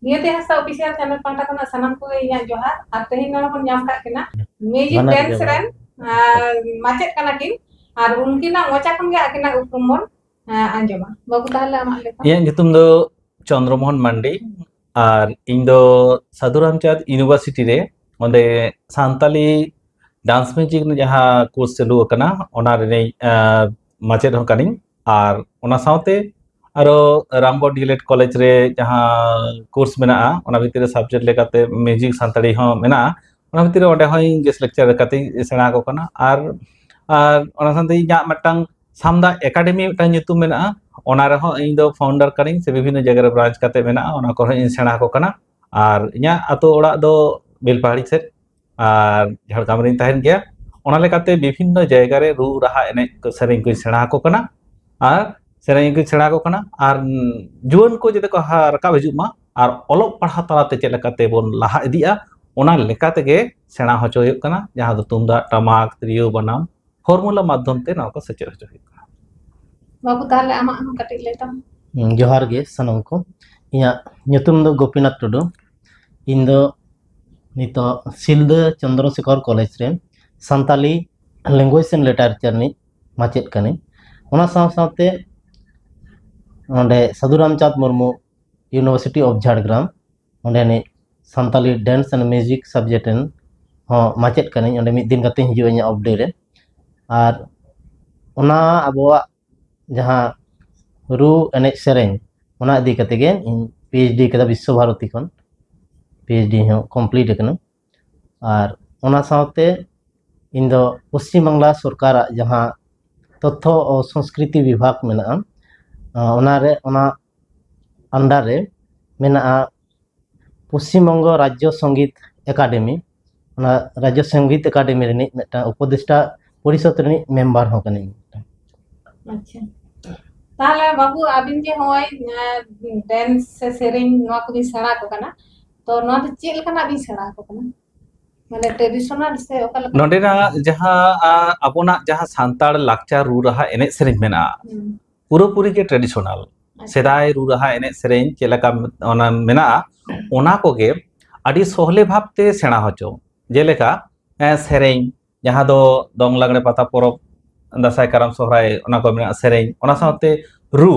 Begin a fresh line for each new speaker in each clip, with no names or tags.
नियति Hansda official channel पांटा खना सनम को इया जोहार और तेहिन ना को नाम का केना म्यूजिक
Banar
डांस
Jawa.
रन माचेत कना किन और उनकिना मोचा खन गे आकिना उपक्रम बन आंजमा बाबू ताहले आमा लेता
Yang nyutum do Chandramohan Mandi আর ᱤᱧ ᱫᱚ ᱥᱟᱫᱷᱩ ᱨᱟᱢᱪᱟᱸᱫᱽ ᱤᱭᱩᱱᱤᱵᱷᱟᱨᱥᱤᱴᱤ ᱨᱮ ᱚᱸᱰᱮ ᱥᱟᱱᱛᱟᱞᱤ ᱰᱟন্স ᱢᱤউজিক ᱡᱟᱦᱟᱸ ᱠᱳর্স ᱪᱟᱹᱞᱩ ᱟᱠᱟᱱᱟ ᱚᱱᱟ ᱨᱮᱱᱤᱧ ᱢᱟᱪᱮᱫ ᱦᱚᱸ ᱠᱟᱹᱱᱟᱹᱧ ᱟᱨ ᱚᱱᱟ ᱥᱟᱶᱛᱮ ᱟᱨᱚ ᱨᱟᱢᱜᱚᱲ ᱰᱤএᱞᱮᱰ ᱠᱚᱞᱮᱡᱽ ᱨᱮ ᱡᱟᱦᱟᱸ ᱠᱳর্স ᱢᱮᱱᱟᱜᱼᱟ ᱚᱱᱟ ᱵᱷᱤᱛᱨᱤ ᱨᱮ ᱥᱟᱵᱡᱮᱠᱴ ᱞᱮᱠᱟᱛᱮ ᱢᱤউজিক ᱥᱟᱱᱛᱟᱲᱤ ᱦᱚᱸ ᱢᱮᱱᱟᱜᱼᱟ ᱚᱱᱟ ᱵᱷᱤᱛᱨᱤ ᱨᱮ ᱚᱸᱰᱮ ᱦᱚᱸᱧ ᱜᱮᱥᱴ ᱞᱮᱠᱪᱟᱨ ᱞᱮᱠᱟᱛᱮᱧ ᱥᱮᱬᱟ ᱟᱠᱚ ᱠᱟᱱᱟ ᱟᱨ ᱚᱱᱟ ᱥᱟᱶᱛᱮ ᱤᱧᱟᱹᱜ ᱢᱤᱫᱴᱟᱝ ᱥᱟᱢᱫᱟ ᱮᱠᱟᱰᱮᱢᱤ ᱢᱤᱫᱴᱟᱝ ᱧᱩᱛᱩᱢ ᱢᱮᱱᱟᱜᱼᱟ ᱚᱱᱟ ᱨᱮᱦᱚᱸ ᱤᱧ ᱫᱚ फाउंडर ᱠᱟᱹᱱᱟᱹᱧ ᱥᱮ ᱵᱤᱵᱷᱤᱱᱱᱚ ᱡᱟᱭᱜᱟ ᱨᱮ ᱵᱨᱟঞ্চ ᱠᱟᱛᱮ ᱢᱮᱱᱟᱜᱼᱟ ᱚᱱᱟ ᱠᱚᱨᱮ ᱤᱧ ᱥᱮᱬᱟ ᱟᱠᱚ ᱠᱟᱱᱟ আর ইᱧᱟᱹᱜ ᱟᱛᱳ ᱚᱲᱟᱜ ᱫᱚ ᱵᱮᱞᱯᱟহাড়ি ᱥᱮᱫ আর ঝাড়গ্রাম ᱨᱮᱧ ᱛᱟᱦᱮᱱ ᱜᱮᱭᱟ ᱚᱱᱟ ᱞᱮᱠᱟᱛᱮ ᱵᱤᱵᱷᱤᱱᱱᱚ ᱡᱟᱭᱜᱟ ᱨᱮ ᱨᱩ ᱨᱟᱦᱟ ᱮᱱᱮᱡ ᱥᱮᱨᱮᱧ ᱠᱚᱧ ᱥᱮᱬᱟ ᱟᱠᱚ ᱠᱟᱱᱟ আর ᱥᱮᱨᱮᱧ ᱠᱚᱧ ᱥᱮᱬᱟ ᱟᱠᱚ ᱠᱟᱱᱟ ᱟᱨ ᱡᱩᱣᱟᱹᱱ ko ᱡᱟᱛᱮ ᱠᱚ ᱨᱟᱠᱟᱵ ᱦᱤᱡᱩᱜ ᱢᱟ ᱟᱨ ᱚᱞᱚᱜ ᱯᱟᱲᱦᱟᱣ ᱛᱟᱞᱟᱛᱮ ᱪᱮᱫ ᱞᱮᱠᱟᱛᱮ ᱵᱚᱱ ᱞᱟᱦᱟ ᱤᱫᱤᱜᱼᱟ ᱚᱱᱟ ᱞᱮᱠᱟ ᱛᱮᱜᱮ ᱥᱮᱬᱟ ᱦᱚᱪᱚ ᱦᱩᱭᱩᱜ ᱠᱟᱱᱟ ᱡᱟᱦᱟᱸ ᱫᱚ ᱛᱩᱢᱫᱟᱜ ᱴᱟᱢᱟᱠ ᱛᱤᱨᱭᱳ ᱵᱟᱱᱟᱢ ᱯᱷᱚᱨᱢᱩᱞᱟ ᱢᱟᱫᱽᱫᱷᱚᱢ ᱛᱮ ᱱᱚᱣᱟ ᱠᱚ ᱥᱮᱪᱮᱫ ᱦᱚᱪᱚ ᱦᱩᱭᱩᱜ ᱠᱟᱱᱟ
बाबू ताहले आमा हम कटिक लेता
ᱡᱚᱦᱟᱨ ᱜᱮ ᱥᱟᱱᱟᱢ ᱠᱚ ᱤᱧᱟᱹᱜ ᱧᱩᱛᱩᱢ ᱫᱚ ᱜᱳᱯᱤᱱᱟᱛᱷ ᱴᱩᱰᱩ ᱤᱧ ᱫᱚ ᱱᱤᱛᱚᱜ ᱥᱤᱞᱫᱟᱹ ᱪᱚᱱᱫᱨᱚᱥᱮᱠᱷᱚᱨ ᱠᱚᱞᱮᱡᱽ ᱨᱮ ᱥᱟᱱᱛᱟᱞᱤ ল্যাঙ্গুয়েজ এন্ড লিটারেচার ᱨᱤᱱᱤᱡ ᱢᱟᱪᱮᱫ ᱠᱟᱹᱱᱟᱹᱧ ᱚᱱᱟ ᱥᱟᱶ ᱥᱟᱶᱛᱮ ᱚᱸᱰᱮ ᱥᱟᱫᱷᱩ ᱨᱟᱢᱪᱟᱸᱫᱽ ᱢᱩᱨᱢᱩ ᱤউনিভার্সিটি অফ ঝাড়গ্রাম ᱚᱸᱰᱮᱱᱤᱡ Santali dance and music subject ᱨᱮᱱ ᱦᱚᱸ ᱢᱟᱪᱮᱫ ᱠᱟᱹᱱᱟᱹᱧ ᱚᱸᱰᱮ ᱢᱤᱫ ᱫᱤᱱ ᱠᱟᱛᱮᱧ ᱦᱤᱡᱩᱜᱼᱟ ᱤᱧᱟᱹᱜ ᱚᱯᱷ ᱰᱮ ᱨᱮ ᱟᱨ ᱚᱱᱟ ᱟᱵᱚᱣᱟᱜ ᱡᱟᱦᱟᱸ ᱨᱩ ᱮᱱᱮᱡ ᱥᱮᱨᱮᱧ ᱚᱱᱟ ᱤᱫᱤ ᱠᱟᱛᱮ ᱜᱮ ᱤᱧ ᱯᱤএইᱪᱰᱤ ᱠᱟᱫᱟ ᱵᱤᱥᱥᱚ ᱵᱷᱟᱨᱚᱛᱤ ᱠᱷᱚᱱ ᱯᱤএইᱪᱰি ᱦᱚᱸ ᱠᱚᱢᱯᱞᱤᱴ ᱟᱠᱟᱱᱟ আর ᱚᱱᱟ ᱥᱟᱶᱛᱮ ᱤᱧ ᱫᱚ ᱯᱚᱥᱪᱤᱢ ᱵᱟᱝᱞᱟ ᱥᱚᱨᱠᱟᱨᱟᱜ ᱡᱟᱦᱟᱸ তথ্য ও সংস্কৃতি বিভাগ মেনাᱜᱼᱟ ᱚᱱᱟ আন্ডার রে মেনাᱜᱼᱟ পশ্চিমবঙ্গ রাজ্য সঙ্গীত একাডেমি ᱚᱱᱟ রাজ্য সঙ্গীত একাডেমি ᱨᱤᱱᱤᱡ ᱢᱤᱫᱴᱟᱝ উপদেষ্টা পরিষদ ᱨᱤᱱᱤᱡ মেম্বার ᱦᱚᱸ ᱠᱟᱹᱱᱟᱹᱧ
अच्छा ताहले बाबू आबिन जे होय डांस से सेरिंग नवा को भी सेड़ा को कना तो नवा तो चेल कना भी सेड़ा को कना माने ट्रेडिशनल से ओका लका
ᱱᱚᱰᱮᱱᱟᱜ ᱡᱟᱦᱟᱸ ᱟᱵᱚᱱᱟᱜ ᱡᱟᱦᱟᱸ ᱥᱟᱱᱛᱟᱲ ᱞᱟᱠᱪᱟᱨ ᱨᱩ ᱨᱟᱦᱟ ᱮᱱᱮᱡ ᱥᱮᱨᱮᱧ ᱢᱮᱱᱟᱜᱼᱟ ᱯᱩᱨᱟᱹᱯᱩᱨᱤ ᱜᱮ ᱴᱨᱮᱰᱤᱥᱚনাल ᱥᱮᱫᱟᱭ ᱨᱩ ᱨᱟᱦᱟ ᱮᱱᱮᱡ ᱥᱮᱨᱮᱧ ᱪᱮᱫ ᱞᱮᱠᱟ ᱚᱱᱟ ᱢᱮᱱᱟᱜᱼᱟ ᱚᱱᱟ ᱠᱚᱜᱮ ᱟᱹᱰᱤ ᱥᱚᱦᱞᱮ ᱵᱷᱟᱵᱛᱮ ᱥᱮᱬᱟ ᱦᱚᱪᱚ ᱡᱮᱞᱮᱠᱟ ᱥᱮᱨᱮᱧ ᱡᱟᱦᱟᱸ ᱫᱚ ᱫᱚᱝ ᱞᱟᱜᱽᱲᱮ ᱯᱟᱛᱟ ᱯᱚᱨᱚᱵᱽ ᱫᱟᱸᱥᱟᱭ ᱠᱟᱨᱟᱢ ᱥᱚᱦᱨᱟᱭ ᱚᱱᱟ ᱠᱚ ᱢᱮᱱᱟᱜᱼᱟ ᱥᱮᱨᱮᱧ ᱚᱱᱟ ᱥᱟᱶᱛᱮ ᱨᱩ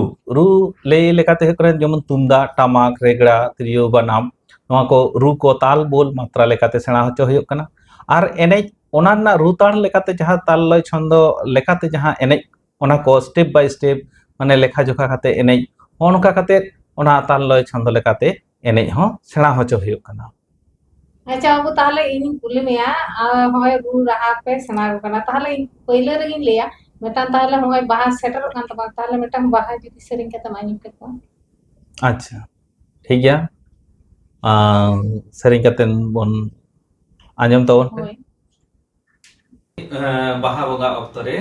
ᱞᱟᱹᱭ ᱞᱮᱠᱟᱛᱮ ᱦᱩᱭᱩᱜ ᱠᱟᱱᱟ ᱡᱮᱢᱚᱱ ᱛᱩᱢᱫᱟᱜ ᱴᱟᱢᱟᱠ ᱨᱮᱜᱽᱲᱟ ᱛᱤᱨᱭᱳ ᱵᱟᱱᱟᱢ ᱱᱚᱣᱟ ᱠᱚ ᱨᱩ ᱠᱚ ᱛᱟᱞ ᱵᱳᱞ ᱢᱟᱛᱨᱟ ᱞᱮᱠᱟᱛᱮ ᱥᱮᱬᱟ ᱦᱚᱪᱚ ᱦᱩᱭᱩᱜ ᱠᱟᱱᱟ ᱟᱨ ᱮᱱᱮᱡ ᱚᱱᱟ ᱨᱮᱱᱟᱜ ᱨᱩ ᱛᱟᱲ ᱞᱮᱠᱟᱛᱮ ᱡᱟᱦᱟᱸ ᱛᱟᱞ ᱞᱚᱭ ᱪᱷᱚᱱᱫᱚ ᱞᱮᱠᱟᱛᱮ ᱡᱟᱦᱟᱸ ᱮᱱᱮᱡ ᱚᱱᱟ ᱠᱚ ᱥᱴᱮᱯ ᱵᱟᱭ ᱥᱴᱮᱯ ᱢᱟᱱᱮ ᱞᱮᱠᱷᱟ ᱡᱚᱠᱷᱟ ᱠᱟᱛᱮ ᱮᱱᱮᱡ ᱚᱱᱠᱟ ᱠᱟᱛᱮ ᱚᱱᱟ ᱛᱟᱞ ᱞᱚᱭ ᱪᱷᱚᱱᱫᱚ ᱞᱮᱠᱟᱛᱮ ᱮᱱᱮᱡ ᱦᱚᱸ ᱥᱮᱬᱟ ᱦᱚᱪᱚ ᱦᱩᱭᱩᱜ ᱠᱟᱱᱟ
अच्छा बाबू ताहले इन कुली में होय रू रहा पे सेना को कना ताहले इन पहिले रे इन लेया मेटान ताहले होय बाहा सेटर कान तबा ताहले मेटान बाहा जुदी सेरिंग के तमा इन के को
अच्छा ठीक गया ᱥᱮᱨᱮᱧ ᱠᱟᱛᱮ ᱵᱚᱱ ᱟᱸᱡᱚᱢ ᱛᱟᱵᱚᱱ ᱯᱮ ᱵᱟᱦᱟ ᱵᱚᱸᱜᱟ ᱚᱠᱛᱚ ᱨᱮ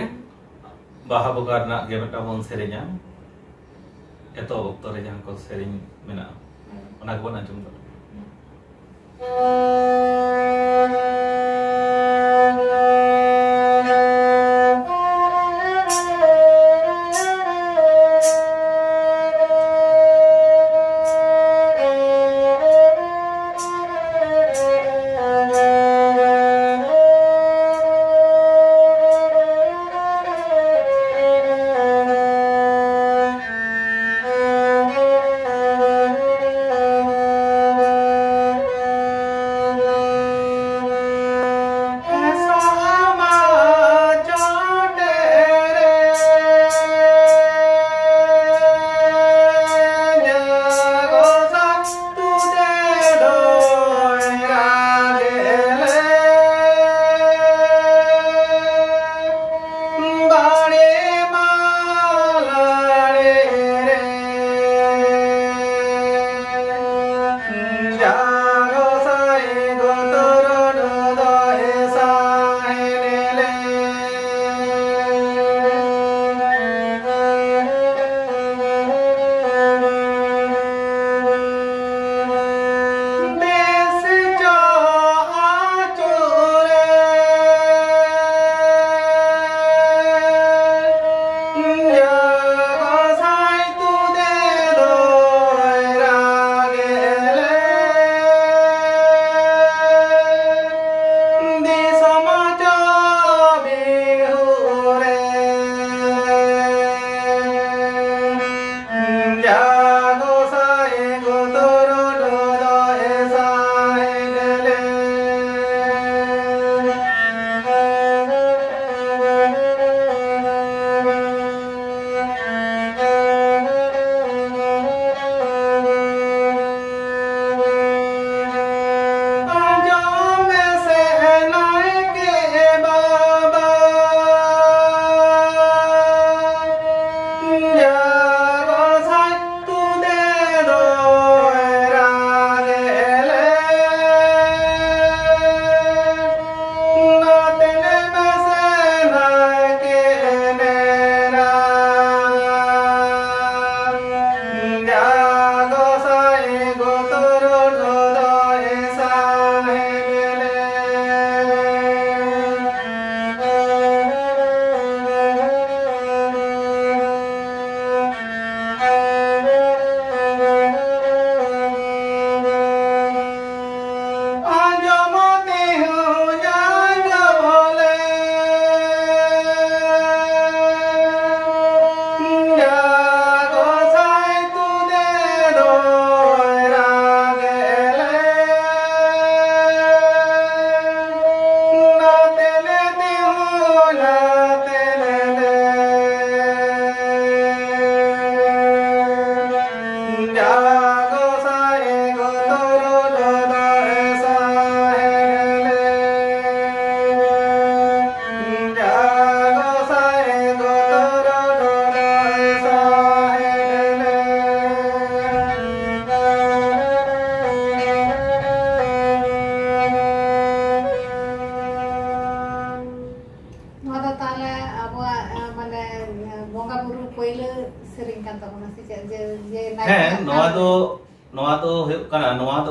ᱵᱟᱦᱟ ᱵᱚᱸᱜᱟ ᱨᱮᱱᱟᱜ ᱜᱮ ᱢᱤᱫᱴᱟᱝ ᱵᱚᱱ ᱥᱮᱨᱮᱧᱟ ᱮᱛᱚᱦᱚᱵ ᱚᱠᱛᱚ ᱨᱮ ᱡᱟᱦᱟᱸ ᱠᱚ ᱥᱮᱨᱮᱧ ᱢᱮᱱᱟᱜᱼᱟ ᱚᱱᱟ ᱜᱮᱵᱚᱱ ᱟᱸᱡᱚᱢ ᱫᱟ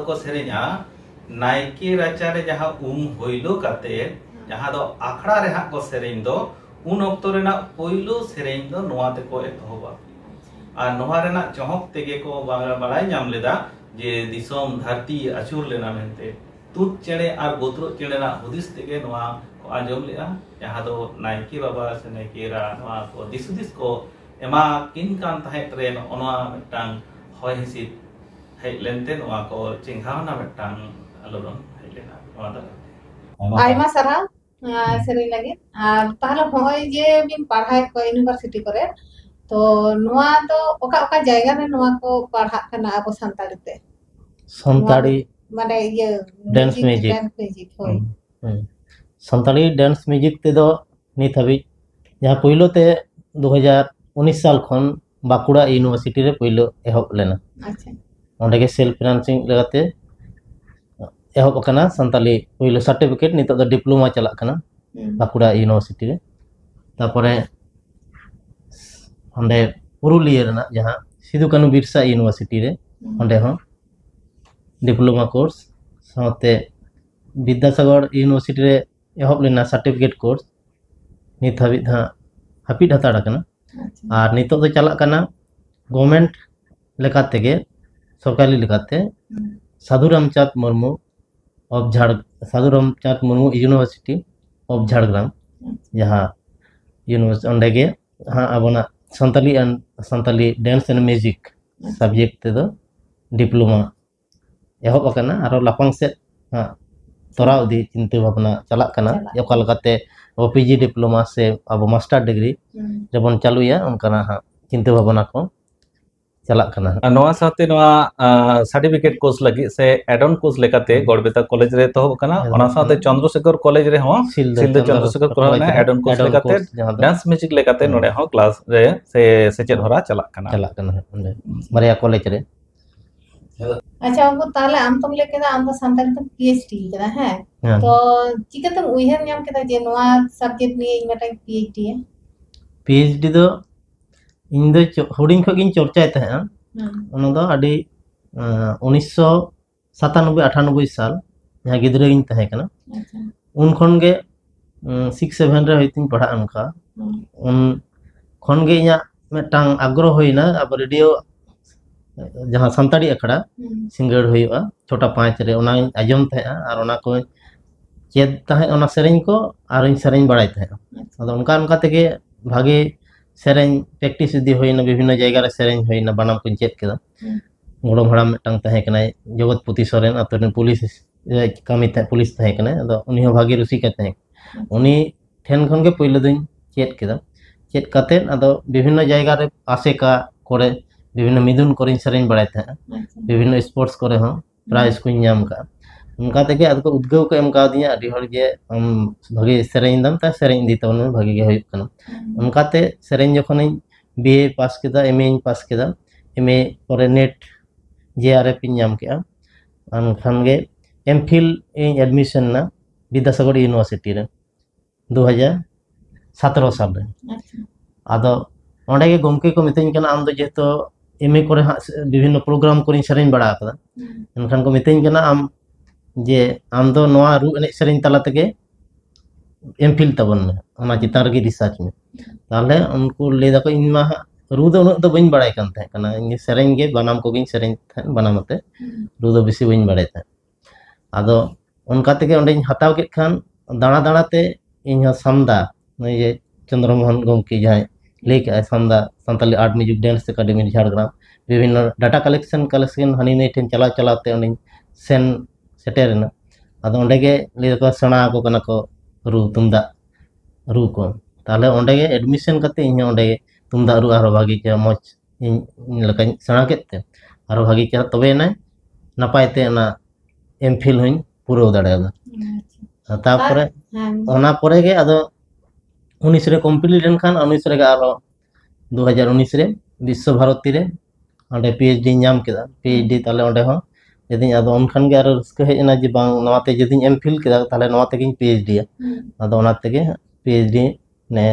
को सेरेना नाइके राचारे जहाँ होइलो काते जहाँ दो आखड़ा रे हाक को सेरेन दो उन ऑक्टो रेना पहिलो सेरेन दो नोआ ते को एतहोबा आ नोआ रेना चहक तेगे को बाड़ाय नाम लेदा जे दिसोम धरती अचूर लेना मेनते तुत चेड़े आर गोत्रो चेड़े ना हुदिस तेगे नोआ को आंजम लेआ जहाँ दो नाइके बाबा से नाइके रा नोआ को दिसुदिस को एमा किन कान ताहे ट्रेन ओनोआ मिटांग होय हिसित हेज लेनते नोआ को चिंघावना मिटांग आलोड़न हेज लेना नोआ दा
आयमा सारा सेरे लगे ताहले होय जे बिन पढ़ाई को यूनिवर्सिटी करे तो नोआ तो ओका ओका जायगा रे नोआ को पढ़ा कना अब संताली ते
संताली
माने ये
डांस म्यूजिक
होय
संताली डांस म्यूजिक ते दो नित हबी जहां पहिलो ते 2019 साल खन बाकुड़ा यूनिवर्सिटी रे पहिलो एहब लेना
अच्छा
ओंडे के सेल्फ फाइनेंसिंग लगाते एहब कना संताली पहिलो सर्टिफिकेट नित दो डिप्लोमा चला कना बाकुड़ा यूनिवर्सिटी रे तापरे ओंडे पुरुलिया रेना जहां सिदु कानु बिरसा यूनिवर्सिटी रे ओंडे हो डिप्लोमा कोर्स साथे विद्यासागर यूनिवर्सिटी रे एहब लेना सर्टिफिकेट कोर्स नित हबी धा हापिड हताड़ा कना और नित दो चला कना गवर्नमेंट लेकाते के सरकारी लेकाते Sadhu Ramchand Murmu of Sadhu Ramchand Murmu university of Jhargram जहाँ यूनिवर्सिटी ओंडे के हाँ अबना Santali dance and music subject ते दो डिप्लोमा एहब अकना आरो लाफांग से हाँ तोरा उदी चिंता भावना चला कना ओका लगाते ओपीजी डिप्लोमा से अब मास्टर डिग्री जबन चालुया उनका हाँ चिंता भावना को चला कना
नोआ साथे नोआ सर्टिफिकेट कोर्स लगी से एडन कोर्स लेकाते गड़बेता कॉलेज रे तो कना ओना साथे चंद्रशेखर कॉलेज रे हो सिलदे चंद्रशेखर कॉलेज में एडन कोर्स लेकाते डांस म्यूजिक लेकाते नोडे हो क्लास रे से सेचेद हरा चला कना
मारिया कॉलेज रे
अच्छा हमको ताले आम तुम लेके आम तो संताली तो पीएचडी कदा है तो चिका तुम उइहर नाम केदा जे नोआ सब्जेक्ट निये इमटा पीएचडी है
पीएचडी दो इन दो हुडिंग खगिन चर्चा तहे ओना दो अडी 1997 98 साल जहां गिद्रे इन तहे कना उन खन गे 6 7 रे होइतिन पढ़ा उनका उन खन गे इया मेटांग आग्रह होइना अब रेडियो जहाँ संताड़ी अखड़ा सिंगड़ हुआ छोटा 5 रे ओना आजम थे और ओना को चेद तहे ओना सेरेñ को और सेरेñ बड़ाई थे अदो उनका उनका तेगे भागे सेरेंज प्रैक्टिस इदी होइना विभिन्न जगह रे सेरेंज होइना बनाम को चेक केदा गोड़म हड़ाम मिटांग तहे कनाय जगतपति सोरेन अतोन पुलिस कामी ते पुलिस तहे कनाय अदो उनी हो भागी रुसिका तहे उनी ठेन खन के पहिले दिन चेक केदा चेक काते अदो विभिन्न जगह रे आसेका करे विभिन्न मिदुन करिन सेरेंज बड़ाय तहे विभिन्न स्पोर्ट्स करे हो प्राइज को नाम का उनका तेगे अदको उद्गव को एम का दिया अडी हर जे भागी सेरेंज दम ता सेरेंज दी तवन भागी गे होय कना उनका ते सेरेंज जखन बीए पास केदा एमए पास केदा एमए परे नेट जेआरएफ इन नाम केआ अनखान गे एमफिल इन एडमिशन ना विद्यासागर यूनिवर्सिटी रे 2017 साल रे आदो ओंडे गे गमके को मितेन कना आम दो जेतो एमए करे विभिन्न प्रोग्राम करिन सेरेंज बड़ा कदा अनखान को मितेन कना आम जे आम दो नोआ रू एने सेरेंज तला तके एमफिल तबन में ओना चितार गे रिसर्च में ताले उनको ले दाको इनमा रू दो उन दो बइन बड़ाय कान थे कना इन सेरेंज गे बनाम को गिन सेरेंज थे बनामते रू दो बेसी बइन बड़ाय थे आदो उनका तके ओंडे हताव के खान दाना दाना ते इन समदा ये चंद्रमोहन गमके जाय लेके समदा Santali art music dance academy Jhargram विभिन्न डाटा कलेक्शन हनी ने ठेन चला चलाते ओंडे सेन सेटेरना अदो ओंडे गे ले को सणा को कना को रू तुमदा रू को ताले ओंडे गे एडमिशन करते इन ओंडे तुमदा रू आरो भागी के मच इन लका सणा केते आरो भागी के तबे ना नपायते ना एमफिल हइन पूरा दाड़ेला तारपरे ओना परे गे अदो 19 रे कंप्लीट एन खान 19 रे आरो 2019 रे विश्व भारती रे ओंडे पीएचडी नाम केदा पीएचडी ताले ओंडे हो यदि अदो उनखान गे आरो रस्क हेजना जे बांग नवाते यदि एमफिल केदा ताले नवाते गे पीएचडी अदो ओनाते गे पीएचडी ने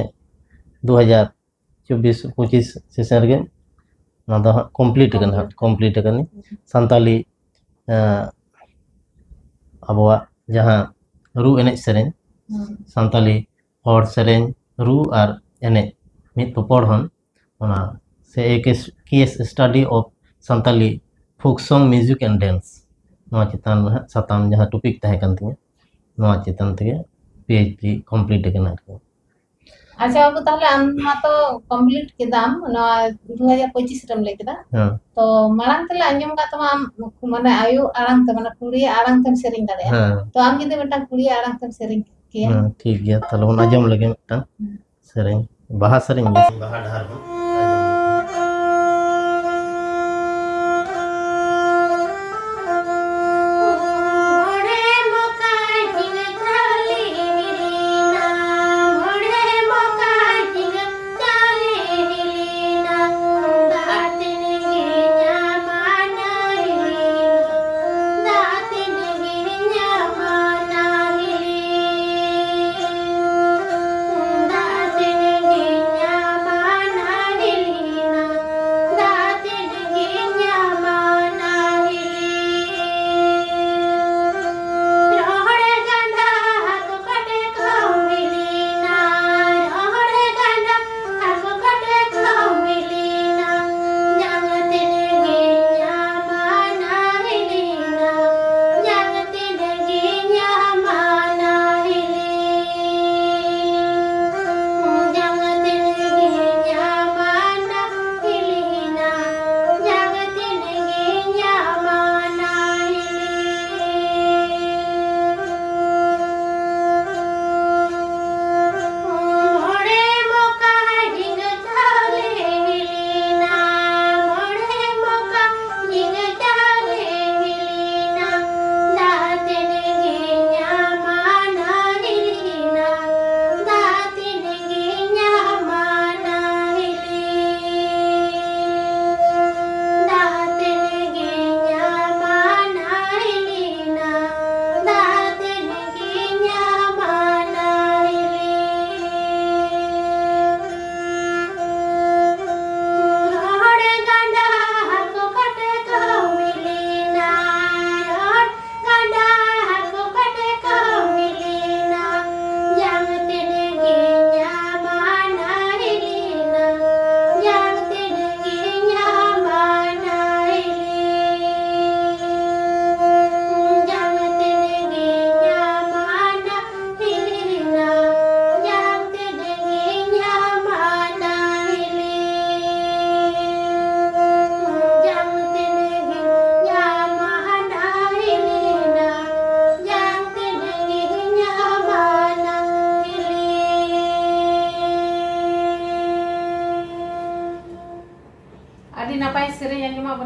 2024-25 सेशन गे ना दो कंप्लीट कनी संताली अबवा जहां रू एने सेरेंज संताली और सेरेंज रू और एने मित पपड़हन ओना से एक case study of Santali folk song music and dance नवा चितान साताम जहां टॉपिक तहे कन तिया नवा चितान तगे पीएचडी कंप्लीट कना
अच्छा बाबू ताहले आम मा तो कंप्लीट के दाम ना 2025 रम ले केदा तो मारांग तले अंजम का तो आम माने आयु आरांग त माने कुड़ी आरांग तम सेरिंग दादे तो आम जदि मेटा कुड़ी आरांग तम सेरिंग किया
ठीक गया तले उन अंजम लगे मेटा सेरिंग बाहा सेरिंग बाहा ढार हो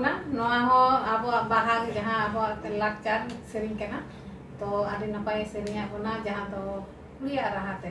बोना नोआ हो अब बाहा जहां अब लाकचार सेरिंग कना तो आदि नपाय सेरिंग बोना जहां तो कुड़िया रहाते